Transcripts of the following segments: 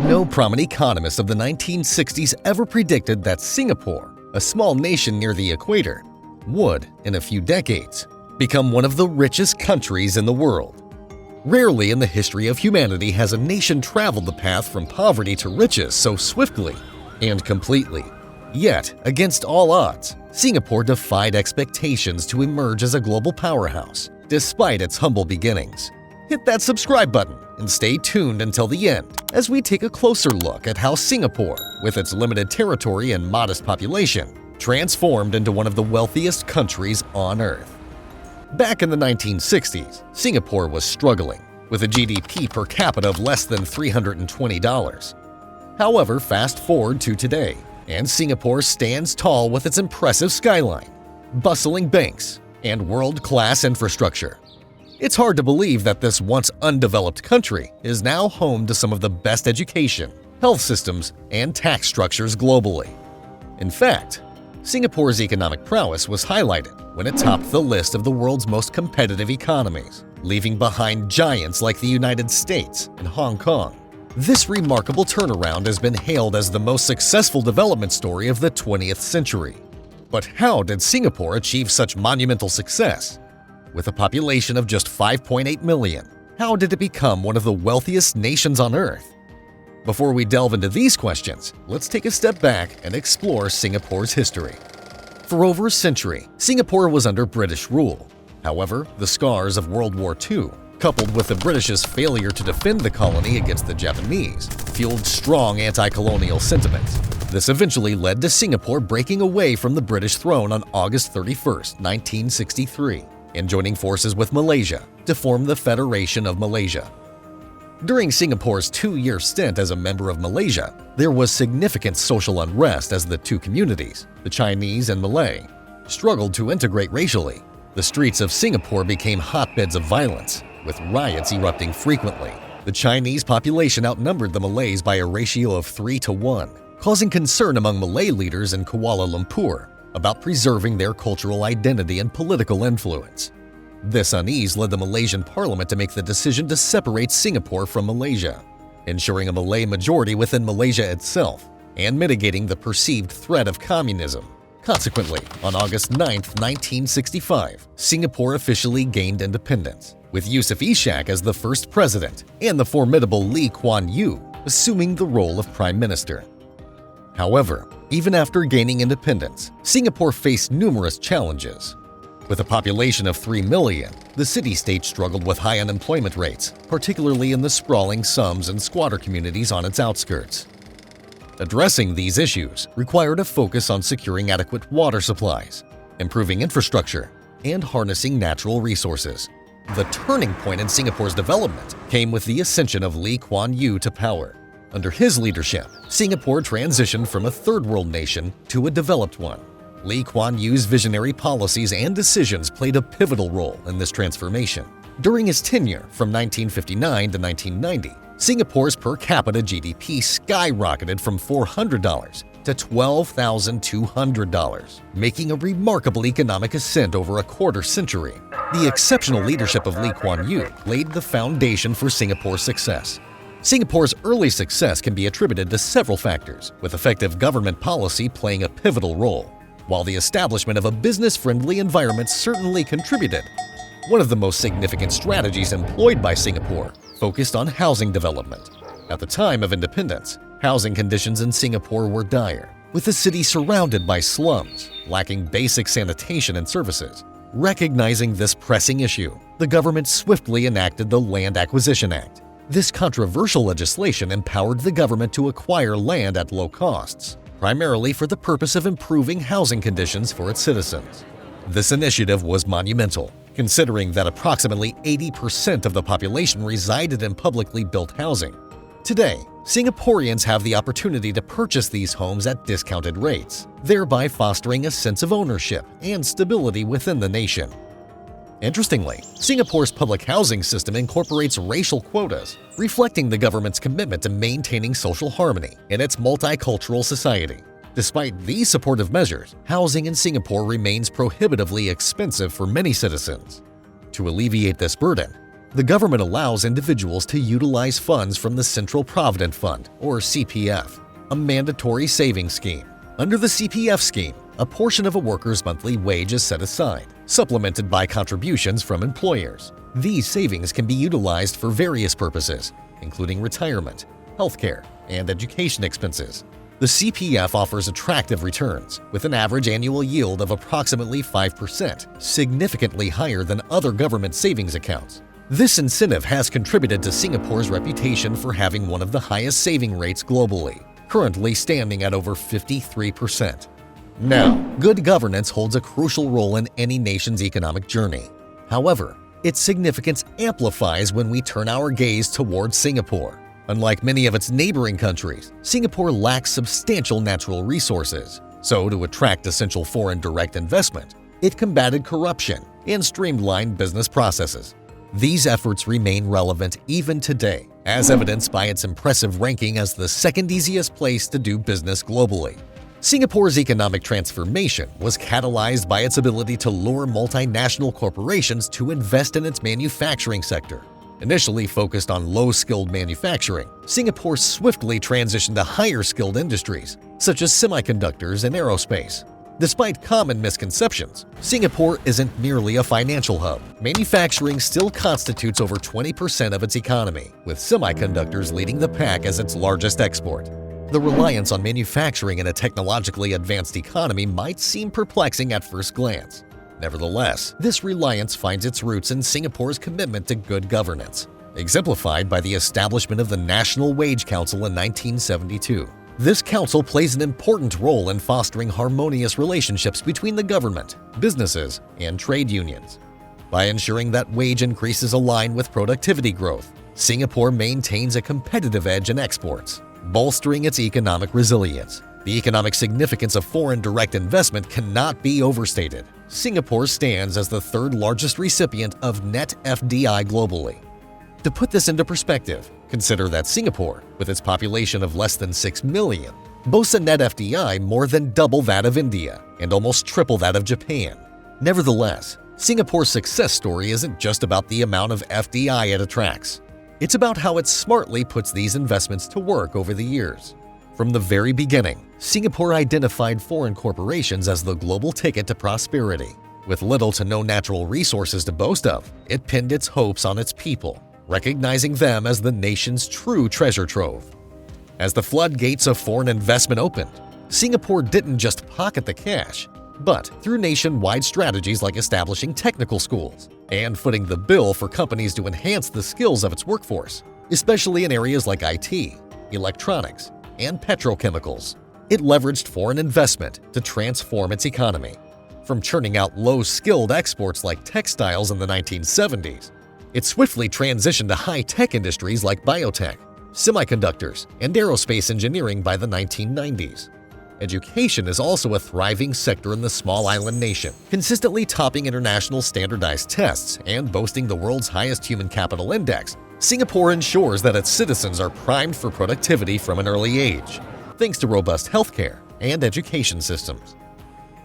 No prominent economist of the 1960s ever predicted that Singapore, a small nation near the equator, would, in a few decades, become one of the richest countries in the world. Rarely in the history of humanity has a nation traveled the path from poverty to riches so swiftly and completely. Yet, against all odds, Singapore defied expectations to emerge as a global powerhouse, despite its humble beginnings. Hit that subscribe button and stay tuned until the end as we take a closer look at how Singapore, with its limited territory and modest population, transformed into one of the wealthiest countries on Earth. Back in the 1960s, Singapore was struggling, with a GDP per capita of less than $320. However, fast forward to today, and Singapore stands tall with its impressive skyline, bustling banks, and world-class infrastructure. It's hard to believe that this once undeveloped country is now home to some of the best education, health systems, and tax structures globally. In fact, Singapore's economic prowess was highlighted when it topped the list of the world's most competitive economies, leaving behind giants like the United States and Hong Kong. This remarkable turnaround has been hailed as the most successful development story of the 20th century. But how did Singapore achieve such monumental success? With a population of just 5.8 million, how did it become one of the wealthiest nations on Earth? Before we delve into these questions, let's take a step back and explore Singapore's history. For over a century, Singapore was under British rule. However, the scars of World War II, coupled with the British's failure to defend the colony against the Japanese, fueled strong anti-colonial sentiments. This eventually led to Singapore breaking away from the British throne on August 31, 1963, and joining forces with Malaysia to form the Federation of Malaysia. During Singapore's 2-year stint as a member of Malaysia, there was significant social unrest as the two communities, the Chinese and Malay, struggled to integrate racially. The streets of Singapore became hotbeds of violence, with riots erupting frequently. The Chinese population outnumbered the Malays by a ratio of 3-to-1, causing concern among Malay leaders in Kuala Lumpur about preserving their cultural identity and political influence. This unease led the Malaysian parliament to make the decision to separate Singapore from Malaysia, ensuring a Malay majority within Malaysia itself and mitigating the perceived threat of communism. Consequently, on August 9, 1965, Singapore officially gained independence, with Yusof Ishak as the first president and the formidable Kuan assuming the role of prime minister. However, even after gaining independence, Singapore faced numerous challenges. With a population of 3 million, the city-state struggled with high unemployment rates, particularly in the sprawling slums and squatter communities on its outskirts. Addressing these issues required a focus on securing adequate water supplies, improving infrastructure, and harnessing natural resources. The turning point in Singapore's development came with the ascension of Kuan to power. Under his leadership, Singapore transitioned from a third-world nation to a developed one. Kuan Yew's visionary policies and decisions played a pivotal role in this transformation. During his tenure from 1959 to 1990, Singapore's per capita GDP skyrocketed from $400 to $12,200, making a remarkable economic ascent over a quarter century. The exceptional leadership of Kuan Yew laid the foundation for Singapore's success. Singapore's early success can be attributed to several factors, with effective government policy playing a pivotal role. While the establishment of a business-friendly environment certainly contributed, one of the most significant strategies employed by Singapore focused on housing development. At the time of independence, housing conditions in Singapore were dire, with the city surrounded by slums, lacking basic sanitation and services. Recognizing this pressing issue, the government swiftly enacted the Land Acquisition Act. This controversial legislation empowered the government to acquire land at low costs, primarily for the purpose of improving housing conditions for its citizens. This initiative was monumental, considering that approximately 80% of the population resided in publicly built housing. Today, Singaporeans have the opportunity to purchase these homes at discounted rates, thereby fostering a sense of ownership and stability within the nation. Interestingly, Singapore's public housing system incorporates racial quotas, reflecting the government's commitment to maintaining social harmony in its multicultural society. Despite these supportive measures, housing in Singapore remains prohibitively expensive for many citizens. To alleviate this burden, The government allows individuals to utilize funds from the Central Provident Fund, or CPF, a mandatory savings scheme. Under the CPF scheme, a portion of a worker's monthly wage is set aside, supplemented by contributions from employers. These savings can be utilized for various purposes, including retirement, healthcare, and education expenses. The CPF offers attractive returns, with an average annual yield of approximately 5%, significantly higher than other government savings accounts. This incentive has contributed to Singapore's reputation for having one of the highest saving rates globally, currently standing at over 53%. Now, good governance holds a crucial role in any nation's economic journey. However, its significance amplifies when we turn our gaze towards Singapore. Unlike many of its neighboring countries, Singapore lacks substantial natural resources. So, to attract essential foreign direct investment, it combated corruption and streamlined business processes. These efforts remain relevant even today, as evidenced by its impressive ranking as the second easiest place to do business globally. Singapore's economic transformation was catalyzed by its ability to lure multinational corporations to invest in its manufacturing sector. Initially focused on low-skilled manufacturing, Singapore swiftly transitioned to higher-skilled industries, such as semiconductors and aerospace. Despite common misconceptions, Singapore isn't merely a financial hub. Manufacturing still constitutes over 20% of its economy, with semiconductors leading the pack as its largest export. The reliance on manufacturing in a technologically advanced economy might seem perplexing at first glance. Nevertheless, this reliance finds its roots in Singapore's commitment to good governance, exemplified by the establishment of the National Wage Council in 1972. This council plays an important role in fostering harmonious relationships between the government, businesses, and trade unions. By ensuring that wage increases align with productivity growth, Singapore maintains a competitive edge in exports, bolstering its economic resilience. The economic significance of foreign direct investment cannot be overstated. Singapore stands as the third largest recipient of net FDI globally. To put this into perspective, consider that Singapore, with its population of less than 6 million, boasts a net FDI more than double that of India and almost triple that of Japan. Nevertheless, Singapore's success story isn't just about the amount of FDI it attracts. It's about how it smartly puts these investments to work over the years. From the very beginning, Singapore identified foreign corporations as the global ticket to prosperity. With little to no natural resources to boast of, it pinned its hopes on its people, recognizing them as the nation's true treasure trove. As the floodgates of foreign investment opened, Singapore didn't just pocket the cash, but through nationwide strategies like establishing technical schools and footing the bill for companies to enhance the skills of its workforce, especially in areas like IT, electronics, and petrochemicals. It leveraged foreign investment to transform its economy. From churning out low-skilled exports like textiles in the 1970s, it swiftly transitioned to high-tech industries like biotech, semiconductors, and aerospace engineering by the 1990s. Education is also a thriving sector in the small island nation, consistently topping international standardized tests and boasting the world's highest human capital index. Singapore ensures that its citizens are primed for productivity from an early age, thanks to robust healthcare and education systems.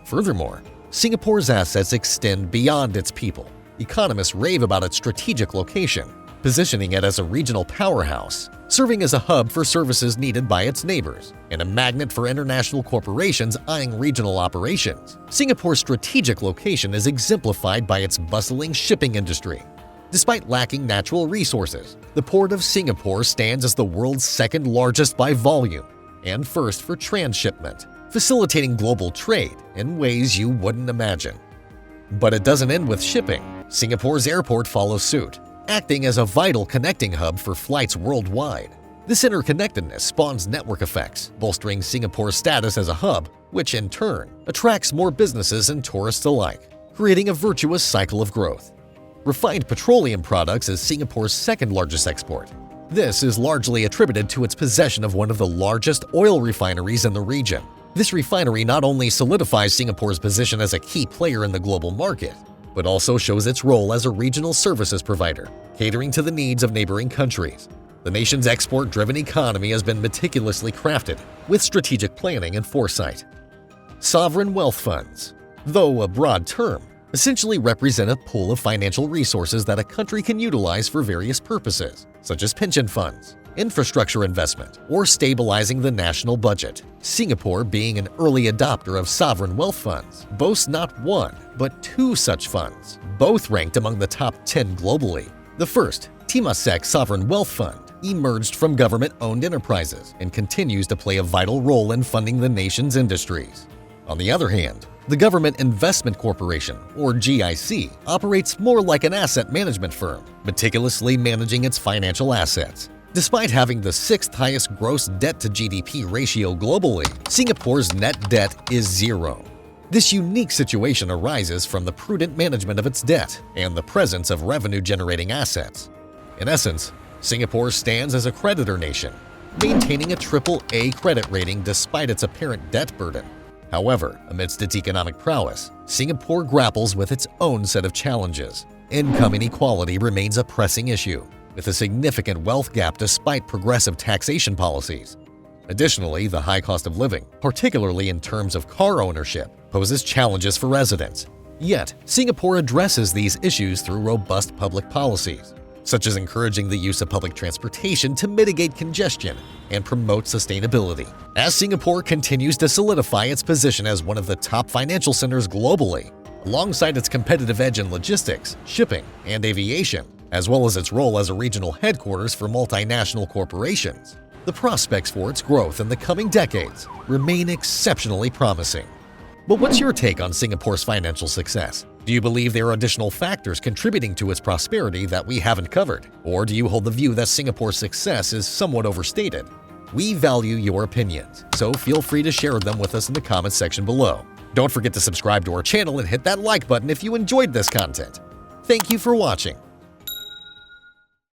Furthermore, Singapore's assets extend beyond its people. Economists rave about its strategic location, positioning it as a regional powerhouse, serving as a hub for services needed by its neighbors, and a magnet for international corporations eyeing regional operations. Singapore's strategic location is exemplified by its bustling shipping industry. Despite lacking natural resources, the Port of Singapore stands as the world's second largest by volume and first for transshipment, facilitating global trade in ways you wouldn't imagine. But it doesn't end with shipping. Singapore's airport follows suit, acting as a vital connecting hub for flights worldwide. This interconnectedness spawns network effects, bolstering Singapore's status as a hub, which in turn attracts more businesses and tourists alike, creating a virtuous cycle of growth. Refined petroleum products is Singapore's second largest export. This is largely attributed to its possession of one of the largest oil refineries in the region. This refinery not only solidifies Singapore's position as a key player in the global market, but also shows its role as a regional services provider, catering to the needs of neighboring countries. The nation's export-driven economy has been meticulously crafted, with strategic planning and foresight. Sovereign wealth funds. Though a broad term, essentially represent a pool of financial resources that a country can utilize for various purposes, such as pension funds, infrastructure investment, or stabilizing the national budget. Singapore, being an early adopter of sovereign wealth funds, boasts not one, but two such funds, both ranked among the top 10 globally. The first, Temasek Sovereign Wealth Fund, emerged from government-owned enterprises and continues to play a vital role in funding the nation's industries. On the other hand, the Government Investment Corporation, or GIC, operates more like an asset management firm, meticulously managing its financial assets. Despite having the sixth highest gross debt to GDP ratio globally, Singapore's net debt is zero. This unique situation arises from the prudent management of its debt and the presence of revenue-generating assets. In essence, Singapore stands as a creditor nation, maintaining a AAA credit rating despite its apparent debt burden. However, amidst its economic prowess, Singapore grapples with its own set of challenges. Income inequality remains a pressing issue, with a significant wealth gap despite progressive taxation policies. Additionally, the high cost of living, particularly in terms of car ownership, poses challenges for residents. Yet, Singapore addresses these issues through robust public policies, such as encouraging the use of public transportation to mitigate congestion and promote sustainability. As Singapore continues to solidify its position as one of the top financial centers globally, alongside its competitive edge in logistics, shipping, and aviation, as well as its role as a regional headquarters for multinational corporations, the prospects for its growth in the coming decades remain exceptionally promising. But what's your take on Singapore's financial success? Do you believe there are additional factors contributing to its prosperity that we haven't covered? Or do you hold the view that Singapore's success is somewhat overstated? We value your opinions, so feel free to share them with us in the comments section below. Don't forget to subscribe to our channel and hit that like button if you enjoyed this content. Thank you for watching.